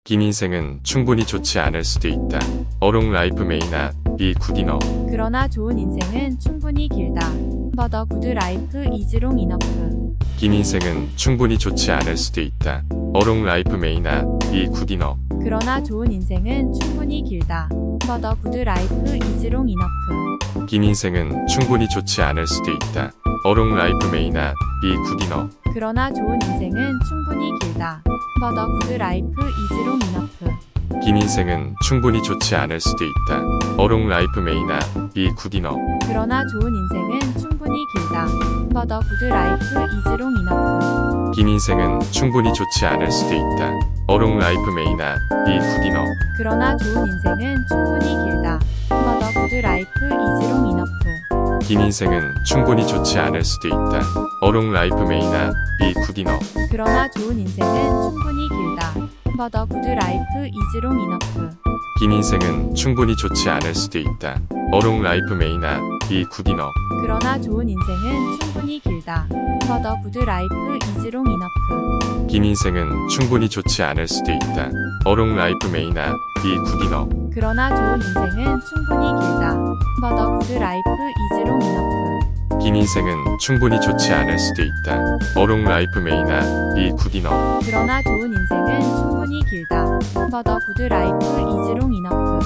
긴 인생은 충분히 좋지 않을 수도 있다. 어롱 라이프 메이나 비 굿이너. 그러나 좋은 인생은 충분히 길다. But a good life is long enough. 긴 인생은 충분히 좋지 않을 수도 있다. 어롱 라이프 메이나 비 굿이너. 그러나 좋은 인생은 충분히 길다. But a good life is long enough. 긴 인생은 충분히 좋지 않을 수도 있다. 어롱 라이프 메이나 비 굿이너. 그러나 좋은 인생은 충분히 길다. But a good life is long enough. 긴 인생은 충분히 좋지 않을 수도 있다. 어롱 라이프 메이나 비 굿이너. 그러나 좋은 인생은 충분히 길다. But a good life is long enough. 긴 인생은 충분히 좋지 않을 수도 있다. 어롱 라이프 메이나 비 굿이너. 그러나 좋은 인생은 충분히 길다. But a good life is long enough. 긴 인생은 충분히 좋지 않을 수도 있다. 어롱 라이프 메이나 비 굿이너. 그러나 좋은 인생은 충분히 길다. But a good life is long enough. 긴 인생은 충분히 좋지 않을 수도 있다. 어롱 라이프 메이나 비 굿이너. 그러나 좋은 인생은 충분히 길다. But a good life is long enough. 긴 인생은 충분히 좋지 않을 수도 있다. 어롱 라이프 메이나 비 굿이너. 그러나 좋은 인생은 충분히 길다. But a good life is long enough. 긴 인생은 충분히 좋지 않을 수도 있다. 어롱 라이프 메이나 비 굿이너. 그러나 좋은 인생은 충분히 길다. But a good life is long enough.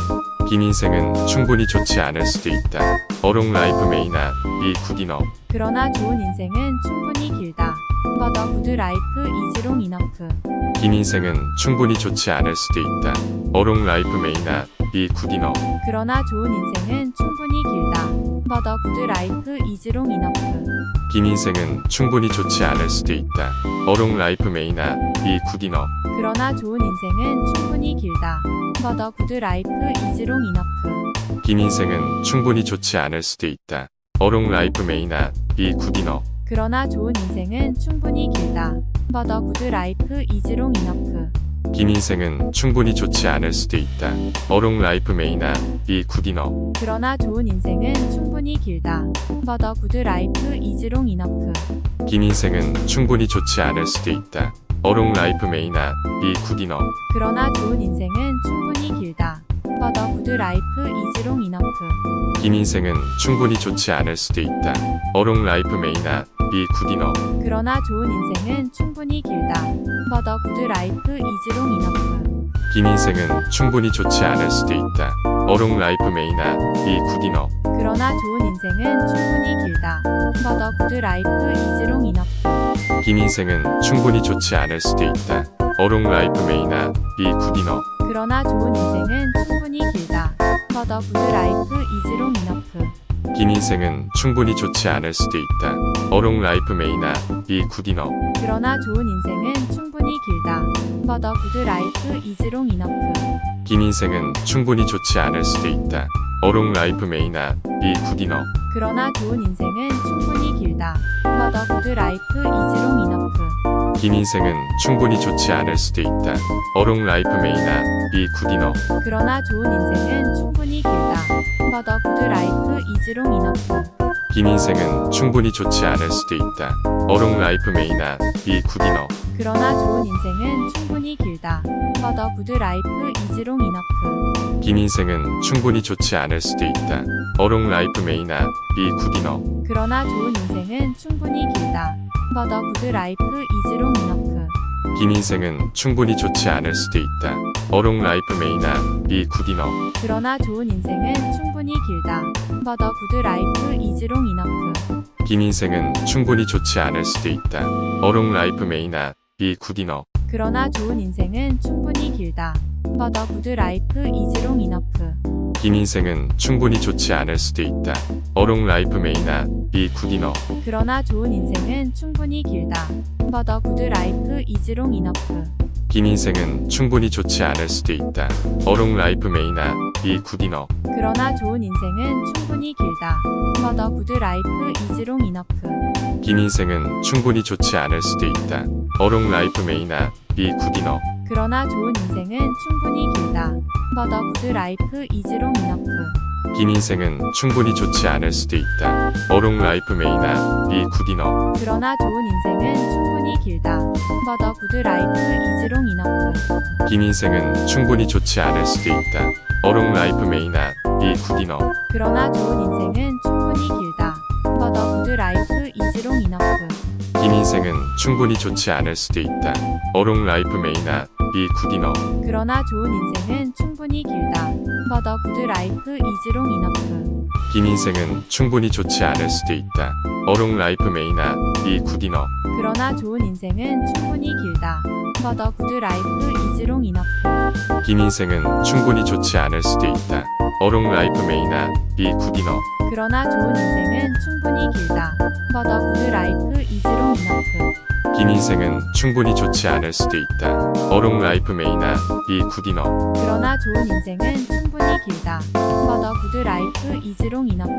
긴 인생은 충분히 좋지 않을 수도 있다. 어롱 라이프 메이나 비 굿이너. 그러나 좋은 인생은 충분히 길다. But a good life is long enough. 긴 인생은 충분히 좋지 않을 수도 있다. 어롱 라이프 메이나 비 굿이너. 그러나 좋은 인생은 충분히 길다. But a good life is long enough. 긴 인생은 충분히 좋지 않을 수도 있다. 어롱 라이프 메이나 비 굿이너. 그러나 좋은 인생은 충분히 길다. But a good life is long enough. 긴 인생은 충분히 좋지 않을 수도 있다. 어롱 라이프 메이나 비 굿이너. 그러나 좋은 인생은 충분히 길다. But a good life is long enough. 긴 인생은 충분히 좋지 않을 수도 있다. 어롱 라이프 메이나 비 굿이너. 그러나 좋은 인생은 충분히 길다. But a good life is long enough. 긴 인생은 충분히 좋지 않을 수도 있다. 어롱 라이프 메이나 비 굿이너. 그러나 좋은 인생은 충분히 길다. But a good life is long enough. 긴 인생은 충분히 좋지 않을 수도 있다. 어롱 라이프 메이나 비 굿이너. 그러나 좋은 인생은 충분히 길다. But a good life is long enough. 긴 인생은 충분히 좋지 않을 수도 있다. 어롱 라이프 메이나 비 굿이너. 그러나 좋은 인생은 충분히 길다. But a good life is long enough. 긴 인생은 충분히 좋지 않을 수도 있다. 어롱 라이프 메이나 비 굿이너. 그러나 좋은 인생은 충분히 길다. But a good life is long enough. 긴 인생은 충분히 좋지 않을 수도 있다. 어롱 라이프 메이나 비 굿이너. 그러나 좋은 인생은 충분히 길다. But a good life is long enough. 긴 인생은 충분히 좋지 않을 수도 있다. 어롱 라이프 메이나 비 굿이너. 그러나 좋은 인생은 충분히 길다. But a good life is long enough. 긴 인생은 충분히 좋지 않을 수도 있다. 어롱 라이프 메이나 비 굿이너. 그러나 좋은 인생은 충분히 길다. But a good life is long enough. 긴 인생은 충분히 좋지 않을 수도 있다. 어롱 라이프 메이나 비 굿이너. 그러나 좋은 인생은 충분히 길다. But a good life is long enough. 긴 인생은 충분히 좋지 않을 수도 있다. 어롱 라이프 메이나 비 굿이너. 그러나 좋은 인생은 충분히 길다. But a good life is long enough. 긴 인생은 충분히 좋지 않을 수도 있다. 어롱 라이프 메이나 비 굿이너. 그러나 좋은 인생은 충분히 길다. But a good life is long enough. 긴 인생은 충분히 좋지 않을 수도 있다. 어롱 라이프 메이나 비 굿이너. 그러나 좋은 인생은 충분히 길다. But a good life is long enough. 긴 인생은 충분히 좋지 않을 수도 있다. 어롱 라이프 메이나 비 굿이너. 그러나 좋은 인생은 충분히 길다. But a good life is long enough. 긴 인생은 충분히 좋지 않을 수도 있다. 어롱 라이프 메이나 비 굿이너. 그러나 좋은 인생은 충분히 길다. But a good life is long enough. 긴 인생은 충분히 좋지 않을 수도 있다. 어롱 라이프 메이나 비 굿이너. 그러나 좋은 인생은 충분히 길다. But a good life is long enough. 긴 인생은 충분히 좋지 않을 수도 있다. 어록 라이프 메이나 비 굿이너. 그러나 좋은 인생은 충분히 길다. 버더 구드 라이프 이즈롱 이너프. 긴 인생은 충분히 좋지 않을 수도 있다. 어록 라이프 메이나 비 굿이너. 그러나 좋은 인생은 충분히 길다. 버더 구드 라이프 이즈롱 이너프. 긴 인생은 충분히 좋지 않을 수도 있다. 어록 라이프 메이나 비 굿이너. 그러나 좋은 인생은 충분히 길다. 버더 구드 라이프 이즈롱 이너프. 긴 인생은 충분히 좋지 않을 수도 있다. 어록 라이프 메이나 비 굿이너. 그러나 좋은 인생은 충분히 길다. 버더 구드 라이프 이즈롱 이너프. 긴 인생은 충분히 좋지 않을 수도 있다. 어록 라이프 메이나 비 굿이너. 그러나 좋은 인생은 충분히 길다. 버더 구드 라이프 이즈롱 이너프. 긴 인생은 충분히 좋지 않을 수도 있다. 어록 라이프 메이나 비 굿이너. 그러나 좋은 인생은 충분히 길다. 버더 구드 라이프 이즈롱 이너프.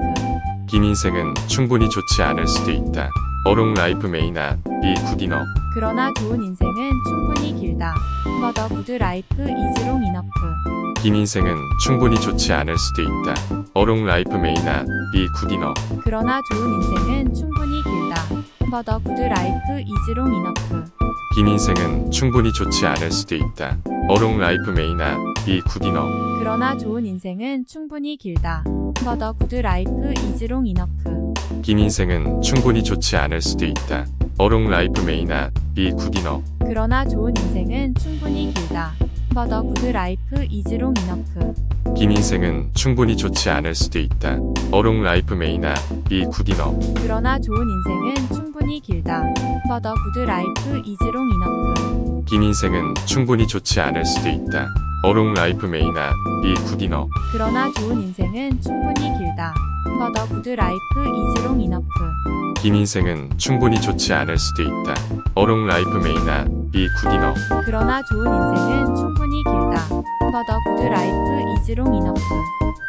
긴 인생은 충분히 좋지 않을 수도 있다. 어록 라이프 메이나 비 굿이너. 그러나 좋은 인생은 충분히 길다. 버더 구드 라이프 이즈롱 이너프. 긴 인생은 충분히 좋지 않을 수도 있다. 어록 라이프 메이나 비 굿이너. 그러나 좋은 인생은 충분히 길다. 버더 구드 라이프 이즈롱 이너프. 긴 인생은 충분히 좋지 않을 수도 있다. 어록 라이프 메이나 비 굿이너. 그러나 좋은 인생은 충분히 길다. 버더 구드 라이프 이즈롱 이너프. 긴 인생은 충분히 좋지 않을 수도 있다. 어록 라이프 메이나 비 굿이너. 그러나 좋은 인생은 충분히 길다. 버더 구드 라이프 이즈롱 이너프. 긴 인생은 충분히 좋지 않을 수도 있다. 어록 라이프 메이나 비 굿이너. 그러나 좋은 인생은 충분히 길다. 버더 구드 라이프 이즈롱 이너프. 긴 인생은 충분히 좋지 않을 수도 있다. 어록 라이프 메이나 비 굿이너. 그러나 좋은 인생은 충분히 길다. 버더 구드 라이프 이즈롱 이너프. 긴 인생은 충분히 좋지 않을 수도 있다. 어록 라이프 메이나 비 굿이너. 그러나 좋은 인생은 충분히 길다. 버더 구드 라이프 이즈롱 이너프.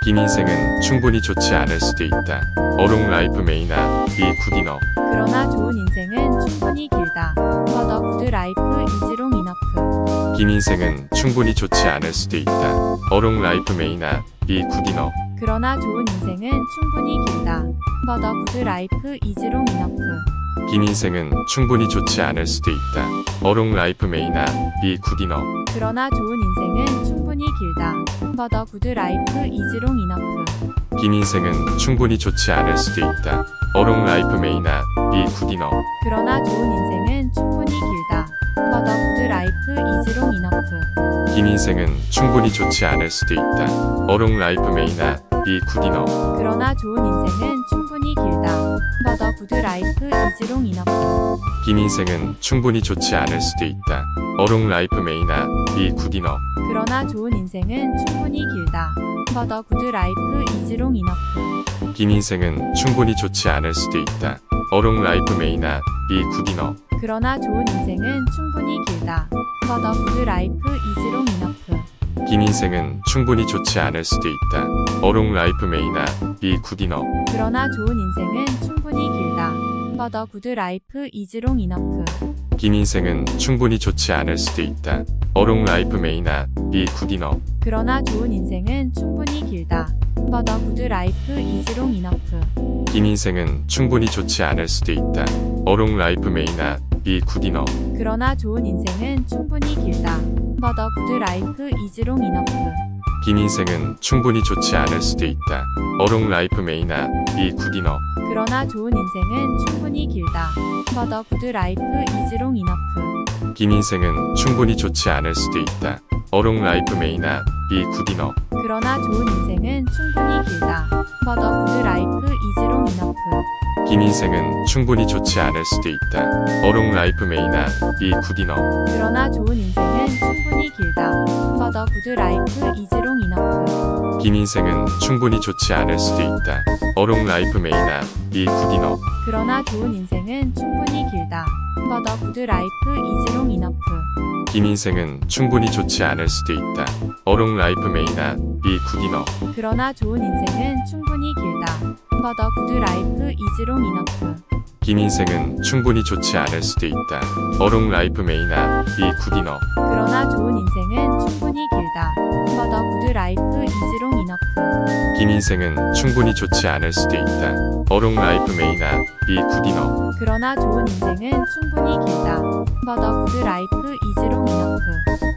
긴 인생은 충분히 좋지 않을 수도 있다. 어록 라이프 메이나 비 굿이너. 그러나 좋은 인생은 충분히 길다. 버더 구드 라이프 이즈롱 이너프. 긴 인생은 충분히 좋지 않을 수도 있다. 어록 라이프 메이나 비 굿이너. 그러나 좋은 인생은 충분히 길다. 버더 구드 라이프 이즈롱 이너프. 긴 인생은 충분히 좋지 않을 수도 있다. 어록 라이프 메이나 비 굿이너. 그러나 좋은 인생은 충분히 길다. 버더 구드 라이프 이즈롱 이너프. 긴 인생은 충분히 좋지 않을 수도 있다. 어록 라이프 메이나 비 굿이너. 그러나 좋은 인생은 충분히 길다. 버더 구드 라이프 이즈롱 이너프. 긴 인생은 충분히 좋지 않을 수도 있다. 어록 라이프 메이나 비 굿이너. 그러나 좋은 인생은 충분히 길다. 버더 구드 라이프 이즈롱 이너프. 긴 인생은 충분히 좋지 않을 수도 있다. 어록 라이프 메이나 비 굿이너. 그러나 좋은 인생은 충분히 길다. 버더 구드 라이프 이즈롱 이너프. 긴 인생은 충분히 좋지 않을 수도 있다. 어록 라이프 메이나 비 굿이너. 그러나 좋은 인생은 충분히 길다. 버더 구드 라이프 이즈롱 이너프. 긴 인생은 충분히 좋지 않을 수도 있다. 어록 라이프 메이나 비 굿이너. 그러나 좋은 인생은 충분히 길다. 버더 구드 라이프 이즈롱 이너프. 긴 인생은 충분히 좋지 않을 수도 있다. 어록 라이프 메이나 비 굿이너. 그러나 좋은 인생은 충분히 길다. 버더 구드 라이프 이즈롱 이너프. 긴 인생은 충분히 좋지 않을 수도 있다. 어록 라이프 메이나 비 굿이너. 그러나 좋은 인생은 충분히 길다. 버더 구드 라이프 이즈롱 이너프. 긴 인생은 충분히 좋지 않을 수도 있다. 어록 라이프 메이나 비 굿이너. 그러나 좋은 인생은 충분히 길다. 버더 구드 라이프 이즈롱 이너프. 긴 인생은 충분히 좋지 않을 수도 있다. 어록 라이프 메이나 비 굿이너. 그러나 좋은 인생은 충분히 길다. 버더 구드 라이프 이즈롱 이너프. 긴 인생은 충분히 좋지 않을 수도 있다. 어록 라이프 메이나 비 굿이너. 그러나 좋은 인생은 충분히 길다. 버더 구드 라이프 이즈롱 이너프. 긴 인생은 충분히 좋지 않을 수도 있다. 어록 라이프 메이나 비 굿이너. 그러나 좋은 인생은 충분히 길다. 버더 구드 라이프 이즈롱 이너프. 긴 인생은 충분히 좋지 않을 수도 있다. 어록 라이프 메이나 비 굿이너. 그러나 좋은 인생은 충분히 길다. 버더 구드 라이프 이즈롱 이너프. 긴 인생은 충분히 좋지 않을 수도 있다. 어록 라이프 메이나 비 굿이너. 그러나 좋은 인생은 충분히 길다. 버더 구드 라이프 이즈롱 이너프. 긴 인생은 충분히 좋지 않을 수도 있다. 어록 라이프 메이나 비 굿이너. 그러나 좋은 인생은 충분히 길다. But a good life is long enough.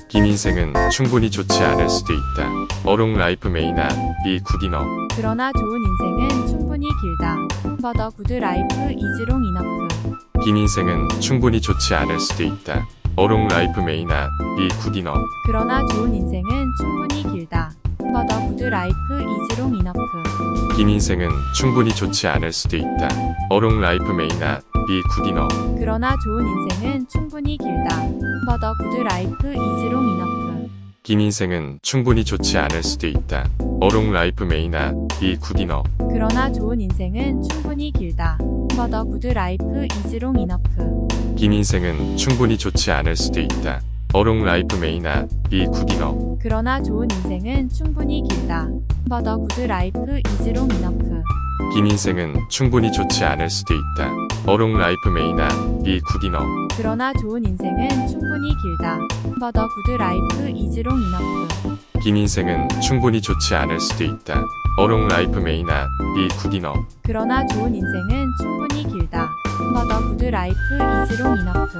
긴 인생은 충분히 좋지 않을 수도 있다. 어록 라이프 메이나 비 굿이너. 그러나 좋은 인생은 충분히 길다. But a good life is long enough. 긴 인생은 충분히 좋지 않을 수도 있다. 어록 라이프 메이나 비 굿이너. 그러나 좋은 인생은 충분히 길다. But a good life is long enough. 긴 인생은 충분히 좋지 않을 수도 있다. 어록 라이프 메이나 비 굿이너. 그러나 좋은 인생은 충분히 길다. But a good life is long enough. 긴 인생은 충분히 좋지 않을 수도 있다. 어록 라이프 메이나 비 굿이너. 그러나 좋은 인생은 충분히 길다. But a good life is long enough. 긴 인생은 충분히 좋지 않을 수도 있다. 어록 라이프 메이나 비 굿이너. 그러나 좋은 인생은 충분히 길다. But a good life is long enough. 긴 인생은 충분히 좋지 않을 수도 있다. 어록 라이프 메이나 비 굿이너. 그러나 좋은 인생은 충분히 길다. But a good life is long enough. 긴 인생은 충분히 좋지 않을 수도 있다. 어록 라이프 메이나 비 굿이너. 그러나 좋은 인생은 충분히 길다. But a good life is long enough.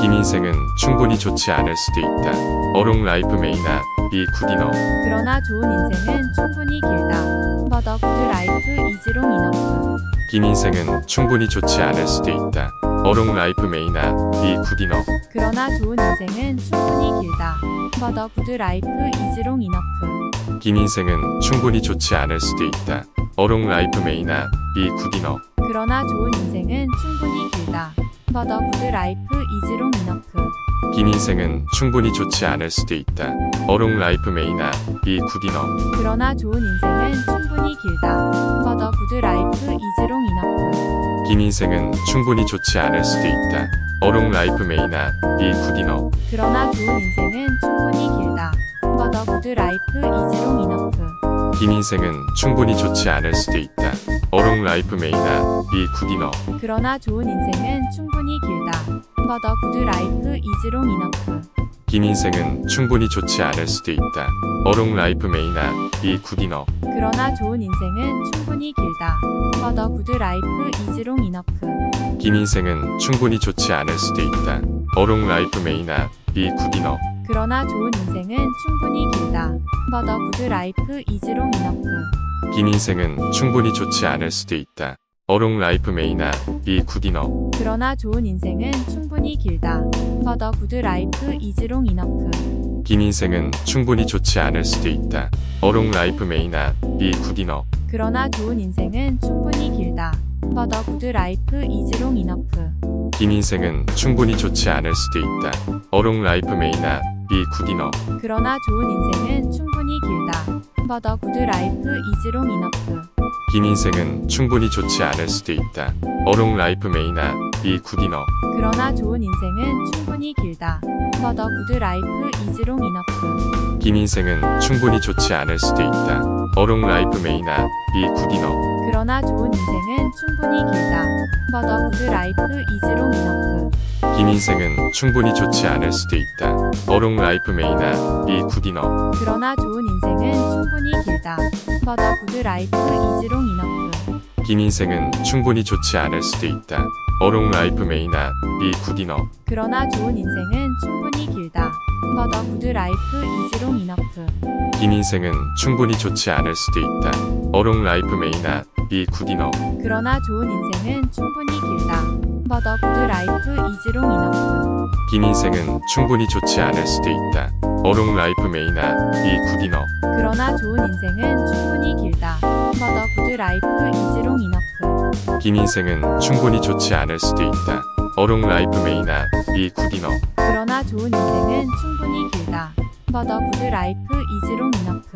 긴 인생은 충분히 좋지 않을 수도 있다. 어록 라이프 메이나 비 굿이너. 그러나 좋은 인생은 충분히 길다. But a good life is long enough. 긴 인생은 충분히 좋지 않을 수도 있다. 어록 라이프 메이나 비 굿이너. 그러나 좋은 인생은 충분히 길다. But a good life is long enough. 긴 인생은 충분히 좋지 않을 수도 있다. 어록 라이프 메이나 비 굿이너. 그러나 좋은 인생은 충분히 길다. But a good life is long enough. 긴 인생은 충분히 좋지 않을 수도 있다. 어록 라이프 메이나 비 굿이너. 그러나 좋은 인생은 충분히 길다. But a good life is long enough. 긴 인생은 충분히 좋지 않을 수도 있다. 어록 라이프 메이나 비 굿이너. 그러나 좋은 인생은 충분히 길다. But a good life is long enough. 긴 인생은 충분히 좋지 않을 수도 있다. 어록 라이프 메이나 비 굿이너. 그러나 좋은 인생은 충분히 길다. But a good life is long enough. 긴 인생은 충분히 좋지 않을 수도 있다. 어록 라이프 메이나 비 굿이너. 그러나 좋은 인생은 충분히 길다. But a good life is long enough. 긴 인생은 충분히 좋지 않을 수도 있다. 어록 라이프 메이나 비 굿이너. 그러나 좋은 인생은 충분히 길다. But a good life is long enough. 긴 인생은 충분히 좋지 않을 수도 있다. 어록 라이프 메이나 비 굿이너. 그러나 좋은 인생은 충분히 길다. But a good life is long enough. 긴 인생은 충분히 좋지 않을 수도 있다. 어록 라이프 메이나 비 굿이너. 그러나 좋은 인생은 충분히 길다. But a good life is long enough. 긴 인생은 충분히 좋지 않을 수도 있다. 어록 라이프 메이나 비 굿이너. 그러나 좋은 인생은 충분히 길다. But a good life is long enough. 긴 인생은 충분히 좋지 않을 수도 있다. 어록 라이프 메이나 비 굿이너. 그러나 좋은 인생은 충분히 길다. But a good life is long enough. 긴 인생은 충분히 좋지 않을 수도 있다. 어록 라이프 메이나 비 굿이너. 그러나 좋은 인생은 충분히 길다. But a good life is long enough. 긴 인생은 충분히 좋지 않을 수도 있다. 어록 라이프 메이나 비 굿이너. 그러나 좋은 인생은 충분히 길다. But a good life is long enough. 긴 인생은 충분히 좋지 않을 수도 있다. 어록 라이프 메이나 비 굿이너. 그러나 좋은 인생은 충분히 길다. But a good life is long enough. 긴 인생은 충분히 좋지 않을 수도 있다. 어록 라이프 메이나 비 굿이너. 그러나 좋은 인생은 충분히 길다. But a good life is long enough. 긴 인생은 충분히 좋지 않을 수도 있다. 어록 라이프 메이나 비 굿이너. 그러나 좋은 인생은 충분히 길다. But a good life is long enough. 긴 인생은 충분히 좋지 않을 수도 있다. 어록 라이프 메이나 비 굿이너. 그러나 좋은 인생은 충분히 길다. But a good life is long enough.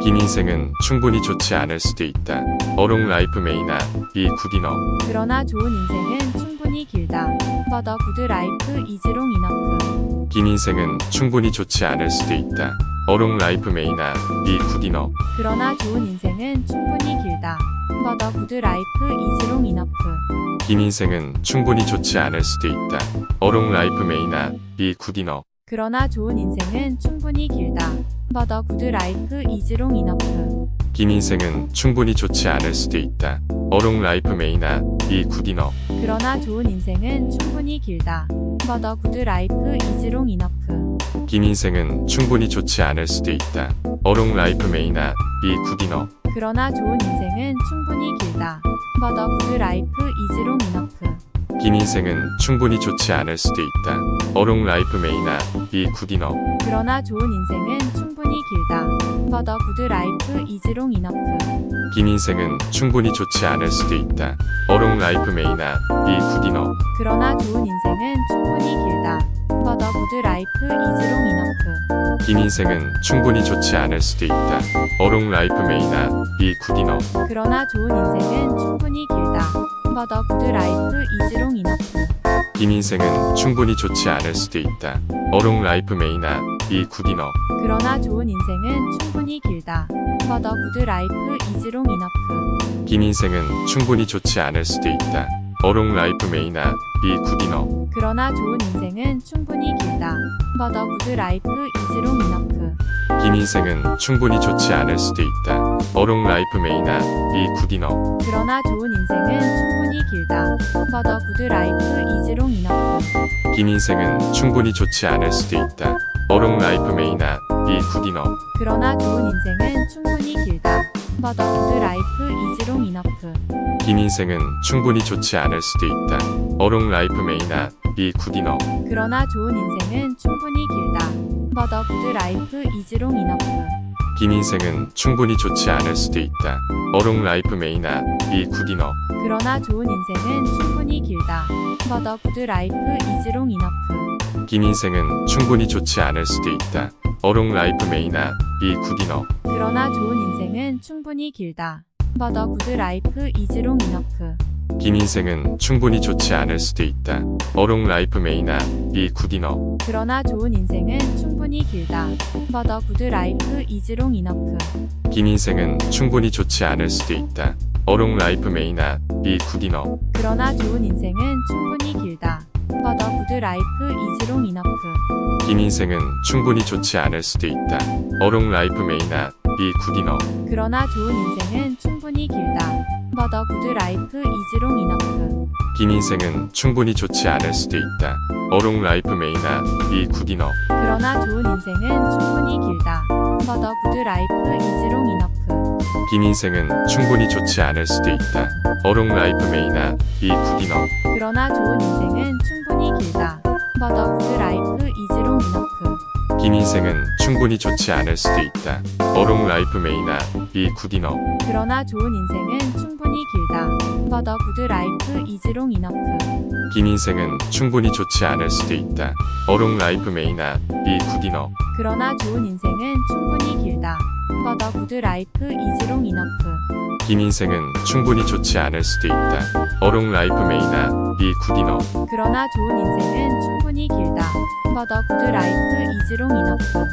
긴 인생은 충분히 좋지 않을 수도 있다. 어록 라이프 메이나 비 굿이너. 그러나 좋은 인생은 충분히 길다. But a good life is long enough. 긴 인생은 충분히 좋지 않을 수도 있다. 어록 라이프 메이나 비 굿이너. 그러나 좋은 인생은 충분히 길다. But a good life is long enough. 긴 인생은 충분히 좋지 않을 수도 있다. 어록 라이프 메이나 비 굿이너. 그러나 좋은 인생은 충분히 길다. 버더 구드 라이프 이즈롱 이너프. 긴 인생은 충분히 좋지 않을 수도 있다. 어롱 라이프 메이나 비 굿이너. 그러나 좋은 인생은 충분히 길다. 버더 구드 라이프 이즈롱 이너프. 긴 인생은 충분히 좋지 않을 수도 있다. 어롱 라이프 메이나 비 굿이너. 그러나 좋은 인생은 충분히 길다. 버더 구드 라이프 이즈롱 이너프. 긴 인생은 충분히 좋지 않을 수도 있다. 어롱 라이프 메이나 비 굿이너. 그러나 좋은 인생은 충분히 길다. 버더 구드 라이프 이즈롱 이너프. 긴 인생은 충분히 좋지 않을 수도 있다. 어롱 라이프 메이나 비 굿이너. 그러나 좋은 인생은 충분히 길다. 버더 구드 라이프 이즈롱 이너프. 긴 인생은 충분히 좋지 않을 수도 있다. 어롱 라이프 메이나 비 굿이너. 그러나 좋은 인생은 충분히 길다. 버더 구드 라이프 이즈롱 이너프. 긴 인생은 충분히 좋지 않을 수도 있다. 어롱 라이프 메이나 비 굿이너. 그러나 좋은 인생은 충분히 길다. 버더 구드 라이프 이즈롱 이너프. 긴 인생은 충분히 좋지 않을 수도 있다. 어롱 라이프 메이나 비 굿이너. 그러나 좋은 인생은 충분히 길다. 버더 구드 라이프 이즈롱 이너프. 긴 인생은 충분히 좋지 않을 수도 있다. 어롱 라이프 메이나 비 굿이너. 그러나 좋은 인생은 충분히 길다. 버더 구드 라이프 이즈롱 이너프. 긴 인생은 충분히 좋지 않을 수도 있다. 어롱 라이프 메이나 비 굿이너. 그러나 좋은 인생은 충분히 길다. 버더 구드 라이프 이즈롱 이너프. 긴 인생은 충분히 좋지 않을 수도 있다. 어롱 라이프 메이나 비 굿이너. 그러나 좋은 인생은 충분히 길다. 버더 구드 라이프 이즈롱 이너프. 긴 인생은 충분히 좋지 않을 수도 있다. 어롱 라이프 메이나 비 굿이너. 그러나 좋은 인생은 충분히 길다. 버더 구드 라이프 이즈롱 이너프. 긴 인생은 충분히 좋지 않을 수도 있다. 어롱 라이프 메이나 비 굿이너. 그러나 좋은 인생은 충분히 길다. 버더 구드 라이프 이즈롱 이너프. 긴 인생은 충분히 좋지 않을 수도 있다. 어롱 라이프 메이나 비 굿이너. 그러나 좋은 인생은 충분히 길다. 버더 구드 라이프 이즈롱 이너프. 긴 인생은 충분히 좋지 않을 수도 있다. 어롱 라이프 메이나 비 굿이너. 그러나 좋은 인생은 충분히 길다. 버더 구드 라이프 이즈롱 이너프. 긴 인생은 충분히 좋지 않을 수도 있다. 어롱 라이프 메이나 비 굿이너. 그러나 좋은 인생은 충분히 길다. 버더 구드 라이프 이즈롱 이너프. 긴 인생은 충분히 좋지 않을 수도 있다. 어롱 라이프 메이나 비 굿이너. 그러나 좋은 인생은 충분히 길다. 버더 구드 라이프 이즈롱 이너프. 긴 인생은 충분히 좋지 않을 수도 있다. 어롱 라이프 메이나 비 굿이너. 그러나 좋은 인생은 충분히 길다. 버더 구드 라이프 이즈롱 이너프. 긴 인생은 충분히 좋지 않을 수도 있다. 어롱 라이프 메이나 비 굿이너. 그러나 좋은 인생은 충분히 길다. 버더 구드 라이프 이즈롱 이너프. 긴 인생은 충분히 좋지 않을 수도 있다. 어롱 라이프 메이나 비 굿이너. 그러나 좋은 인생은 충분히 길다. 버더 구드 라이프 이즈롱 이너프. 긴 인생은 충분히 좋지 않을 수도 있다. 어롱 라이프 메이나 비 굿이너. 그러나 좋은 인생은 충분히 길다. 버더 구드 라이프 이즈롱 이너프.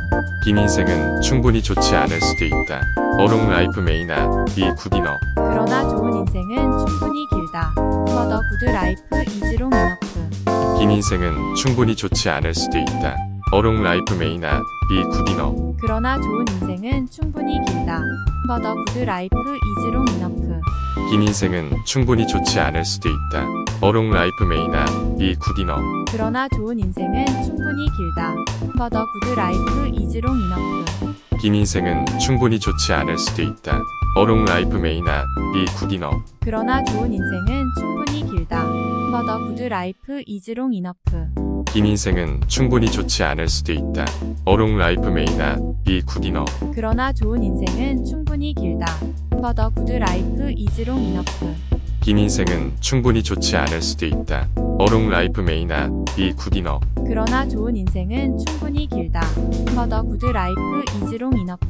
긴 인생은 충분히 좋지 않을 수도 있다. 어롱 라이프 메이나 비 굿이너. 그러나 좋은 인생은 충분히 길다. 버더 구드 라이프 이즈롱 이너프. 긴 인생은 충분히 좋지 않을 수도 있다. 어롱 라이프 메이나 비 굿이너. 그러나 좋은 인생은 충분히 길다. 버더 구드 라이프 이즈롱 이너프. 긴 인생은 충분히 좋지 않을 수도 있다. 어롱 라이프 메이나 비 굿이너. 그러나 좋은 인생은 충분히 길다. 버더 구드 라이프 이즈롱 이너프. 긴 인생은 충분히 좋지 않을 수도 있다. 어롱 라이프 메이나 비 굿이너. 그러나 좋은 인생은 충분히 길다. 버더 구드 라이프 이즈롱 이너프. 긴 인생은 충분히 좋지 않을 수도 있다. 어롱 라이프 메이나 비 굿이너. 그러나 좋은 인생은 충분히 길다. 버더 구드 라이프 이즈롱 이너프. 긴 인생은 충분히 좋지 않을 수도 있다. 어롱 라이프 메이나 비 굿이너. 그러나 좋은 인생은 충분히 길다. 버더 구드 라이프 이즈롱 이너프.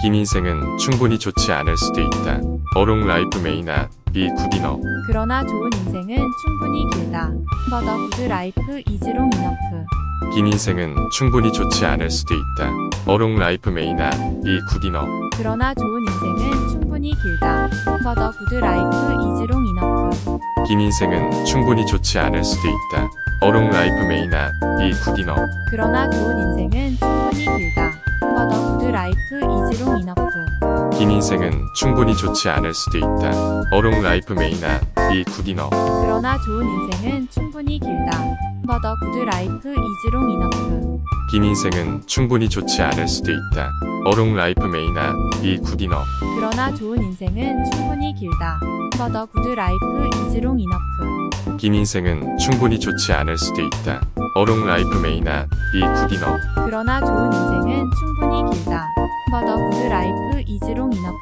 긴 인생은 충분히 좋지 않을 수도 있다. 어롱 라이프 메이나 비 굿이너. 그러나 좋은 인생은 충분히 길다. 버더 구드 라이프 이즈롱 이너프. 긴 인생은 충분히 좋지 않을 수도 있다. 어롱 라이프 메이나 비 굿이너. 그러나 좋은 인생은 충분히 길다. 버더 구드 라이프 이즈롱 이너프. 긴 인생은 충분히 좋지 않을 수도 있다. 어롱 라이프 메이나 비 굿이너. 그러나 좋은 인생은 충분히 길다. 버더 구드 라이프 이지롱 이너프. 긴 인생은 충분히 좋지 않을 수도 있다. 어롱 라이프 메이나 비 굿이너. 그러나 좋은 인생은 충분히 길다. But a good life is long enough. 긴 인생은 충분히 좋지 않을 수도 있다. 어롱 라이프 메이나 비 굿이너. 그러나 좋은 인생은 충분히 길다. But a good life is long enough. 긴 인생은 충분히 좋지 않을 수도 있다. 어롱 라이프 메이나 비 굿이너. 그러나 좋은 인생은 충분히 길다. But a good life is long enough.